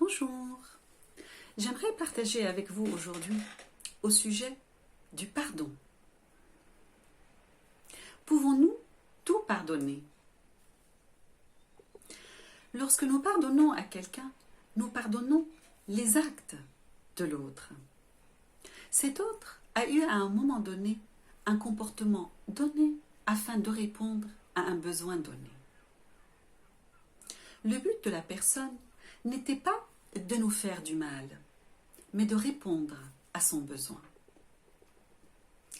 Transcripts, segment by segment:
Bonjour, j'aimerais partager avec vous aujourd'hui au sujet du pardon. Pouvons-nous tout pardonner? Lorsque nous pardonnons à quelqu'un, nous pardonnons les actes de l'autre. Cet autre a eu à un moment donné un comportement donné afin de répondre à un besoin donné. Le but de la personne n'était pas de nous faire du mal, mais de répondre à son besoin.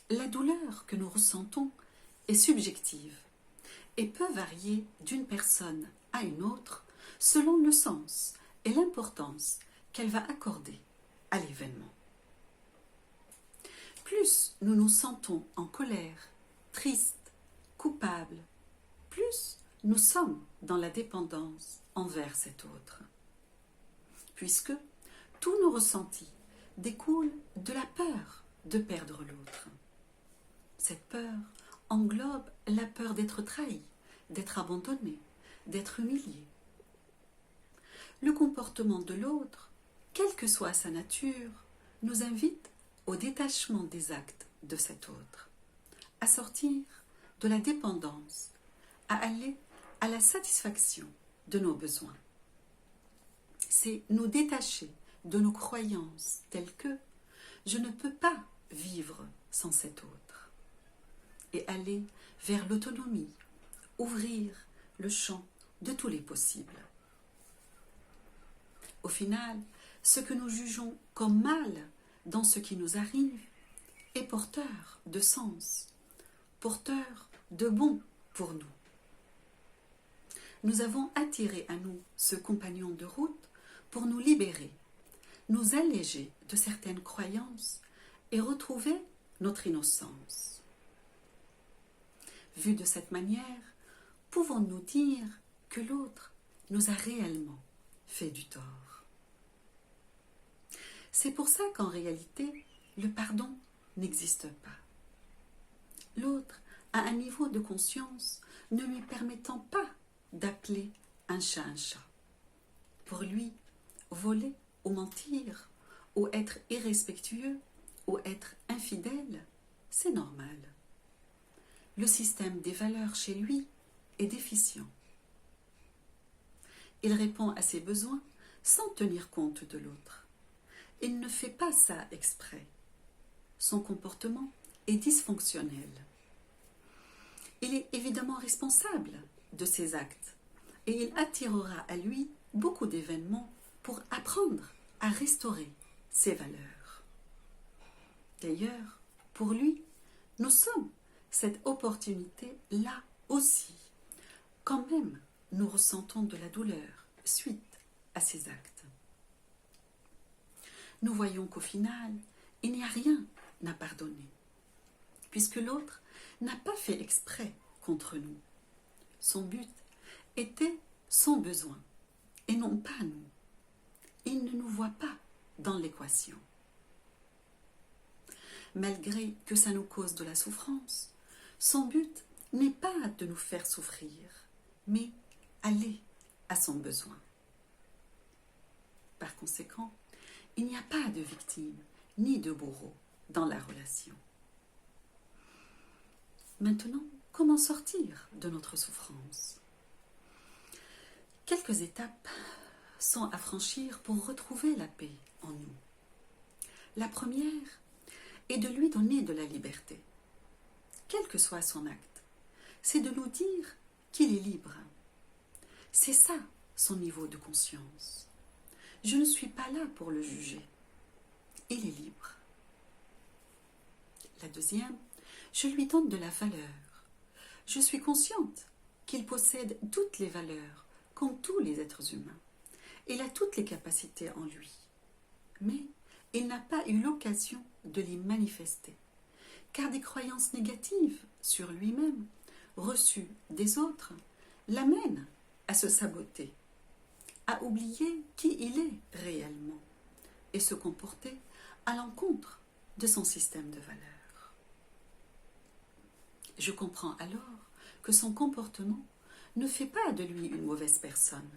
La douleur que nous ressentons est subjective et peut varier d'une personne à une autre selon le sens et l'importance qu'elle va accorder à l'événement. Plus nous nous sentons en colère, tristes, coupables, plus nous sommes dans la dépendance envers cet autre. Puisque tous nos ressentis découlent de la peur de perdre l'autre. Cette peur englobe la peur d'être trahi, d'être abandonné, d'être humilié. Le comportement de l'autre, quelle que soit sa nature, nous invite au détachement des actes de cet autre, à sortir de la dépendance, à aller à la satisfaction de nos besoins. C'est nous détacher de nos croyances telles que « je ne peux pas vivre sans cet autre » et aller vers l'autonomie, ouvrir le champ de tous les possibles. Au final, ce que nous jugeons comme mal dans ce qui nous arrive est porteur de sens, porteur de bon pour nous. Nous avons attiré à nous ce compagnon de route pour nous libérer, nous alléger de certaines croyances et retrouver notre innocence. Vu de cette manière, pouvons-nous dire que l'autre nous a réellement fait du tort? C'est pour ça qu'en réalité, le pardon n'existe pas. L'autre a un niveau de conscience ne lui permettant pas d'appeler un chat. Pour lui, voler ou mentir, ou être irrespectueux, ou être infidèle, c'est normal. Le système des valeurs chez lui est déficient. Il répond à ses besoins sans tenir compte de l'autre. Il ne fait pas ça exprès. Son comportement est dysfonctionnel. Il est évidemment responsable de ses actes et il attirera à lui beaucoup d'événements pour apprendre à restaurer ses valeurs. D'ailleurs, pour lui, nous sommes cette opportunité-là aussi, quand même nous ressentons de la douleur suite à ces actes. Nous voyons qu'au final, il n'y a rien à pardonner, puisque l'autre n'a pas fait exprès contre nous. Son but était son besoin, et non pas nous. Il ne nous voit pas dans l'équation. Malgré que ça nous cause de la souffrance, son but n'est pas de nous faire souffrir, mais aller à son besoin. Par conséquent, il n'y a pas de victime ni de bourreau dans la relation. Maintenant, comment sortir de notre souffrance? Quelques étapes sont à franchir pour retrouver la paix en nous. La première est de lui donner de la liberté, quel que soit son acte. C'est de nous dire qu'il est libre. C'est ça son niveau de conscience. Je ne suis pas là pour le juger. Il est libre. La deuxième, je lui donne de la valeur. Je suis consciente qu'il possède toutes les valeurs, comme tous les êtres humains. Il a toutes les capacités en lui. Mais il n'a pas eu l'occasion de les manifester, car des croyances négatives sur lui-même, reçues des autres, l'amènent à se saboter, à oublier qui il est réellement et se comporter à l'encontre de son système de valeurs. Je comprends alors que son comportement ne fait pas de lui une mauvaise personne,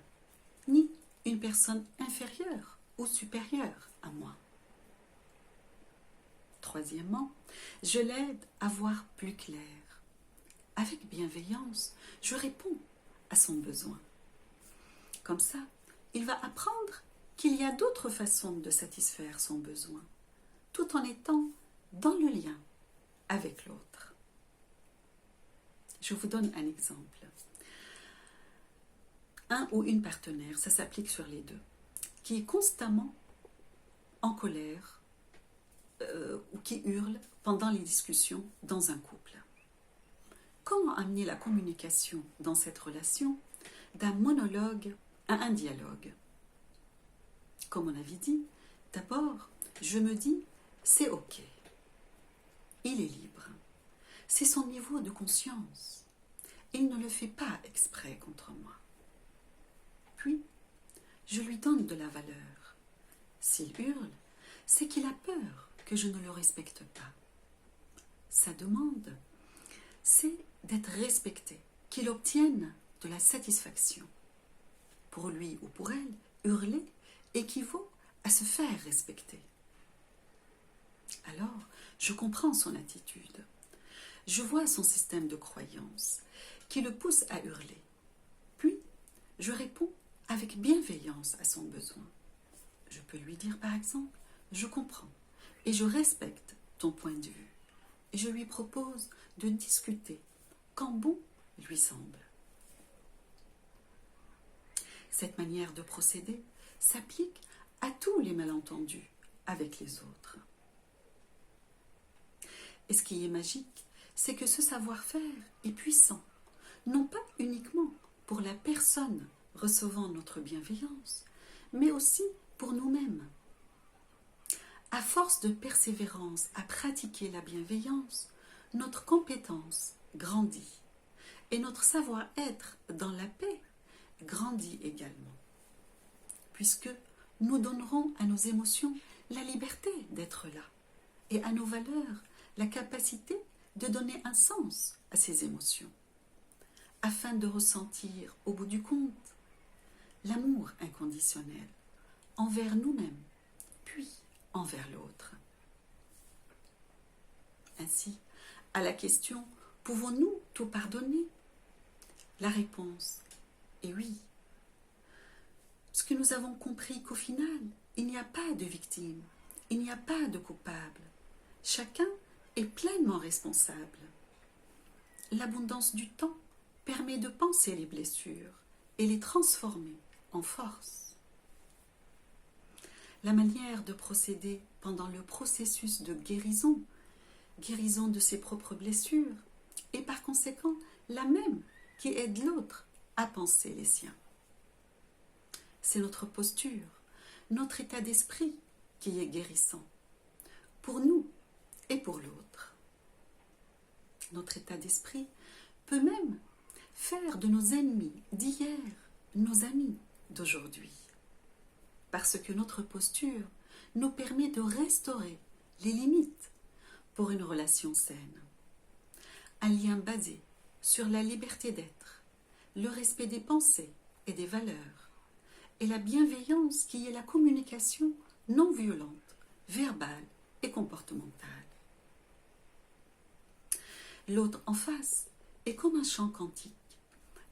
ni une personne inférieure ou supérieure à moi. Troisièmement, je l'aide à voir plus clair. Avec bienveillance, je réponds à son besoin. Comme ça, il va apprendre qu'il y a d'autres façons de satisfaire son besoin, tout en étant dans le lien avec l'autre. Je vous donne un exemple. Un ou une partenaire, ça s'applique sur les deux, qui est constamment en colère ou qui hurle pendant les discussions dans un couple. Comment amener la communication dans cette relation d'un monologue à un dialogue? Comme on avait dit, d'abord, je me dis, c'est ok. Il est libre. C'est son niveau de conscience. Il ne le fait pas exprès contre moi. Puis, je lui donne de la valeur. S'il hurle, c'est qu'il a peur que je ne le respecte pas. Sa demande, c'est d'être respecté, qu'il obtienne de la satisfaction. Pour lui ou pour elle, hurler équivaut à se faire respecter. Alors, je comprends son attitude. Je vois son système de croyance qui le pousse à hurler. Puis, je réponds avec bienveillance à son besoin. Je peux lui dire par exemple, je comprends et je respecte ton point de vue. Et je lui propose de discuter quand bon lui semble. Cette manière de procéder s'applique à tous les malentendus avec les autres. Et ce qui est magique, c'est que ce savoir-faire est puissant, non pas uniquement pour la personne recevant notre bienveillance, mais aussi pour nous-mêmes. À force de persévérance à pratiquer la bienveillance, notre compétence grandit et notre savoir-être dans la paix grandit également, puisque nous donnerons à nos émotions la liberté d'être là et à nos valeurs la capacité de donner un sens à ces émotions, afin de ressentir au bout du compte l'amour inconditionnel envers nous-mêmes, puis envers l'autre. Ainsi, à la question « Pouvons-nous tout pardonner ?» La réponse est oui. Parce que nous avons compris qu'au final, il n'y a pas de victime, il n'y a pas de coupable. Chacun est pleinement responsable. L'abondance du temps permet de penser les blessures et les transformer en force. La manière de procéder pendant le processus de guérison de ses propres blessures, et par conséquent la même qui aide l'autre à penser les siens. C'est notre posture, notre état d'esprit qui est guérissant, pour nous et pour l'autre. Notre état d'esprit peut même faire de nos ennemis d'hier nos amis d'aujourd'hui, parce que notre posture nous permet de restaurer les limites pour une relation saine. Un lien basé sur la liberté d'être, le respect des pensées et des valeurs, et la bienveillance qui est la communication non violente, verbale et comportementale. L'autre en face est comme un chant quantique.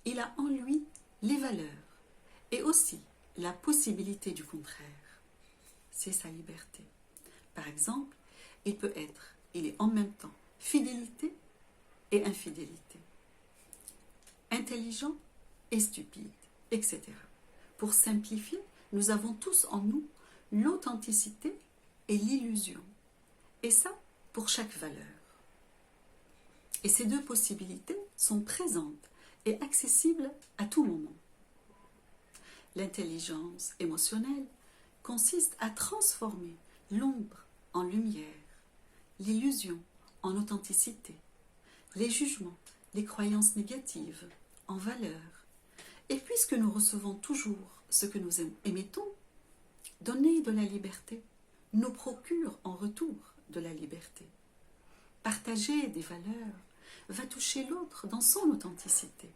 Il a en lui les valeurs et aussi la possibilité du contraire. C'est sa liberté. Par exemple, il est en même temps fidélité et infidélité, intelligent et stupide, etc. Pour simplifier, nous avons tous en nous l'authenticité et l'illusion. Et ça, pour chaque valeur. Et ces deux possibilités sont présentes et accessibles à tout moment. L'intelligence émotionnelle consiste à transformer l'ombre en lumière, l'illusion en authenticité, les jugements, les croyances négatives en valeurs. Et puisque nous recevons toujours ce que nous émettons, donner de la liberté nous procure en retour de la liberté. Partager des valeurs va toucher l'autre dans son authenticité,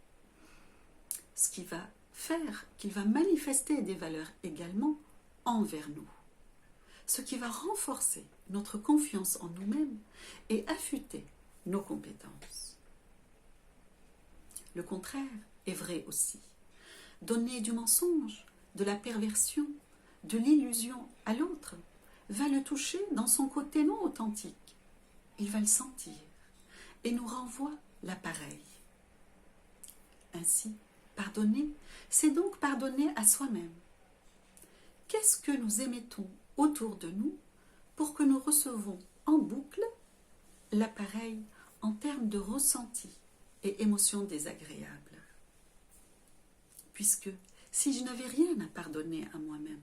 ce qui va faire qu'il va manifester des valeurs également envers nous, ce qui va renforcer notre confiance en nous-mêmes et affûter nos compétences. Le contraire est vrai aussi. Donner du mensonge, de la perversion, de l'illusion à l'autre va le toucher dans son côté non authentique. Il va le sentir et nous renvoie l'appareil. Ainsi, pardonner, c'est donc pardonner à soi-même. Qu'est-ce que nous émettons autour de nous pour que nous recevons en boucle l'appareil en termes de ressenti et émotions désagréables? Puisque si je n'avais rien à pardonner à moi-même,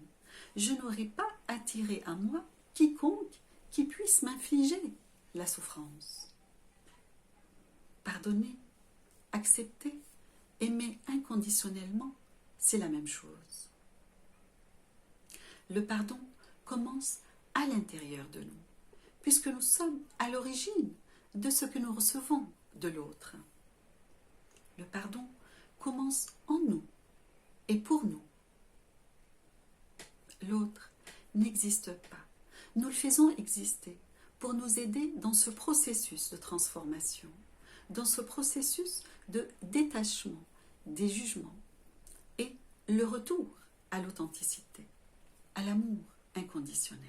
je n'aurais pas attiré à moi quiconque qui puisse m'infliger la souffrance. Pardonner, accepter, aimer inconditionnellement, c'est la même chose. Le pardon commence à l'intérieur de nous, puisque nous sommes à l'origine de ce que nous recevons de l'autre. Le pardon commence en nous et pour nous. L'autre n'existe pas. Nous le faisons exister pour nous aider dans ce processus de transformation, dans ce processus de détachement des jugements et le retour à l'authenticité, à l'amour inconditionnel.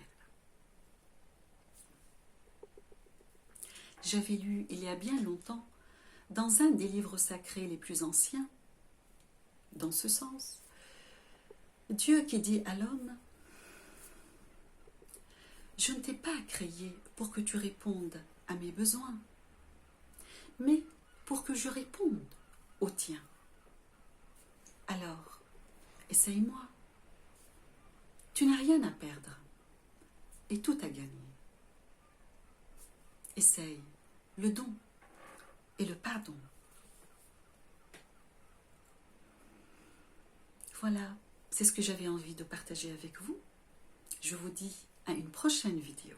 J'avais lu il y a bien longtemps, dans un des livres sacrés les plus anciens, dans ce sens, Dieu qui dit à l'homme: « Je ne t'ai pas créé pour que tu répondes à mes besoins, mais pour que je réponde aux tiens. Alors, essaye-moi. Tu n'as rien à perdre et tout à gagner. Essaye le don et le pardon. » Voilà, c'est ce que j'avais envie de partager avec vous. Je vous dis à une prochaine vidéo.